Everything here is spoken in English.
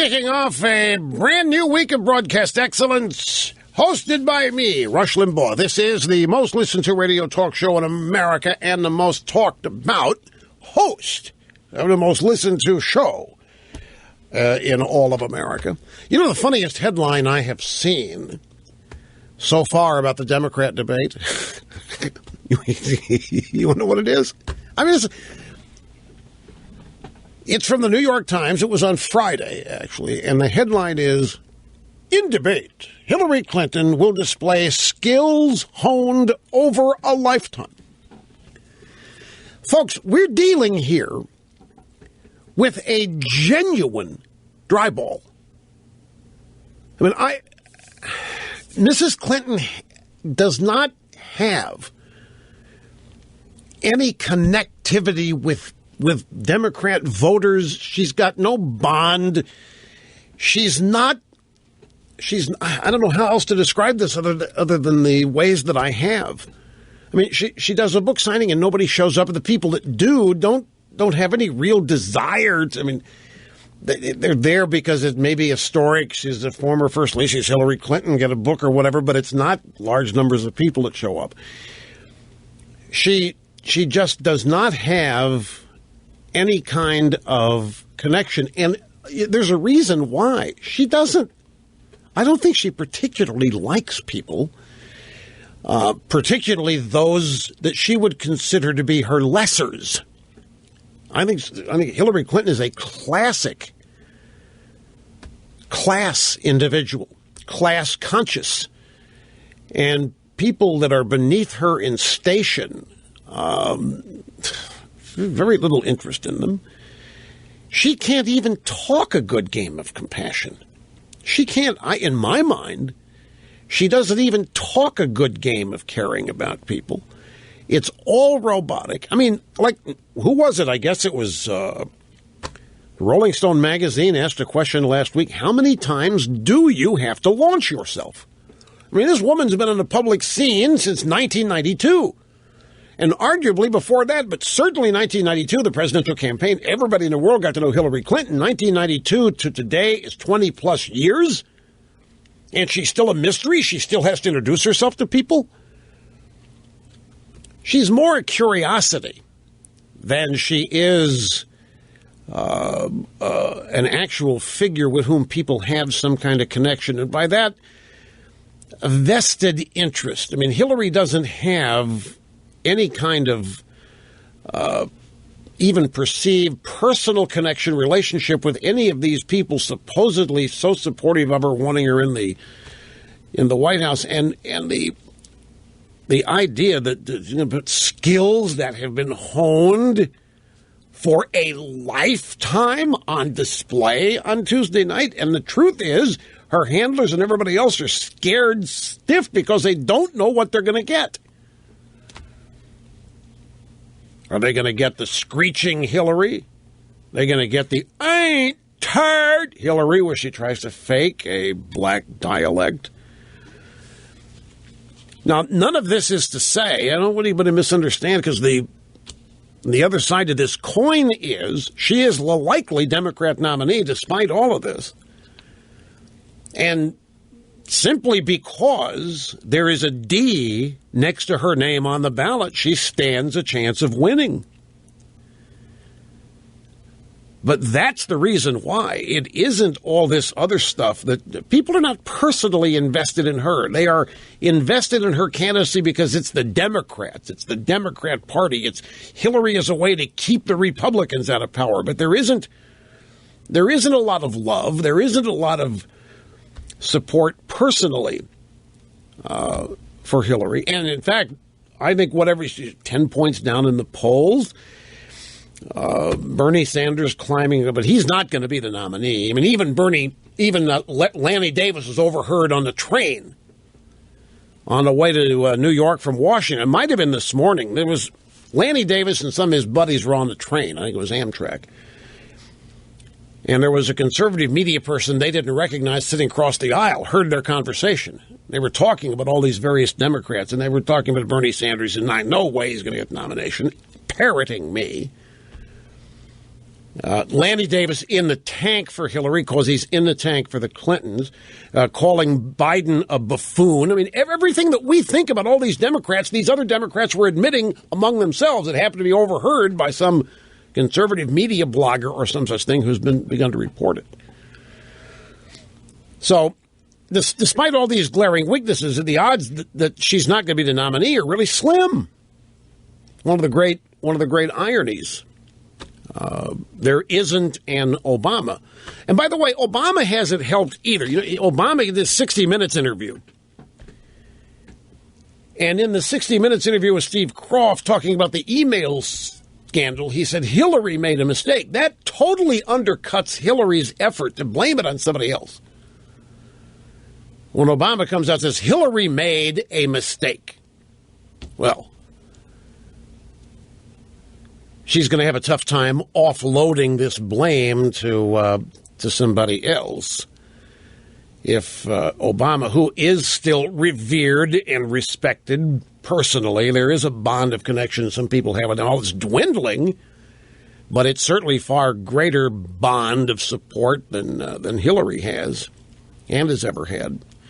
Kicking off a brand new week of broadcast excellence, hosted by me, Rush Limbaugh. This is the most listened to radio talk show in America and the most talked about host of the most listened to show in all of America. You know, the funniest headline I have seen so far about the Democrat debate? You want to know what it is? I mean, it's from the New York Times. It was on Friday, actually, and the headline is, "In debate, Hillary Clinton will display skills honed over a lifetime." Folks, we're dealing here with a genuine dry ball. I mean, Mrs. Clinton does not have any connectivity with Democrat voters. She's got no bond. I don't know how else to describe this other than the ways that I have. I mean, she does a book signing and nobody shows up. The people that don't have any real desire to, I mean, they're there because it may be historic. She's a former First Lady. She's Hillary Clinton, get a book or whatever, but it's not large numbers of people that show up. She just does not have any kind of connection. And there's a reason why. She doesn't. I don't think she particularly likes people, particularly those that she would consider to be her lessers. I think Hillary Clinton is a classic class individual, class conscious, and people that are beneath her in station, very little interest in them. She can't even talk a good game of compassion. She can't, in my mind, she doesn't even talk a good game of caring about people. It's all robotic. I mean, like, who was it? I guess it was Rolling Stone magazine asked a question last week. How many times do you have to launch yourself? I mean, this woman's been on the public scene since 1992. And arguably before that, but certainly 1992, the presidential campaign, everybody in the world got to know Hillary Clinton. 1992 to today is 20 plus years. And she's still a mystery. She still has to introduce herself to people. She's more a curiosity than she is an actual figure with whom people have some kind of connection. And by that, a vested interest. I mean, Hillary doesn't have any kind of even perceived personal connection, relationship with any of these people supposedly so supportive of her, wanting her in the White House, and the idea that skills that have been honed for a lifetime on display on Tuesday night. And the truth is, her handlers and everybody else are scared stiff because they don't know what they're going to get. Are they going to get the screeching Hillary? Are they going to get the "I ain't tired" Hillary, where she tries to fake a black dialect? Now, none of this is to say, I don't want anybody to misunderstand, because the other side of this coin is she is the likely Democrat nominee despite all of this. And simply because there is a D next to her name on the ballot, she stands a chance of winning. But that's the reason why. It isn't all this other stuff that people are not personally invested in her. They are invested in her candidacy because it's the Democrats. It's the Democrat Party. It's Hillary as a way to keep the Republicans out of power. But there isn't a lot of love. There isn't a lot of support personally for Hillary. And in fact, I think whatever she's 10 points down in the polls, Bernie Sanders climbing, but he's not going to be the nominee. I mean, even Lanny Davis was overheard on the train on the way to New York from Washington. It might have been this morning. There was Lanny Davis and some of his buddies were on the train. I think it was Amtrak. And there was a conservative media person they didn't recognize sitting across the aisle, heard their conversation. They were talking about all these various Democrats, and they were talking about Bernie Sanders, and no way he's going to get the nomination, parroting me. Lanny Davis in the tank for Hillary because he's in the tank for the Clintons, calling Biden a buffoon. I mean, everything that we think about all these Democrats, these other Democrats were admitting among themselves. It happened to be overheard by some conservative media blogger or some such thing who's begun to report it. So, despite all these glaring weaknesses, the odds that she's not going to be the nominee are really slim. One of the great ironies. There isn't an Obama. And by the way, Obama hasn't helped either. Obama did this 60 Minutes interview. And in the 60 Minutes interview with Steve Kroft talking about the email scandal, he said Hillary made a mistake. That totally undercuts Hillary's effort to blame it on somebody else. When Obama comes out and says Hillary made a mistake, well, she's going to have a tough time offloading this blame to somebody else. If Obama, who is still revered and respected personally, there is a bond of connection some people have, and all it's dwindling, but it's certainly far greater bond of support than Hillary has and has ever had.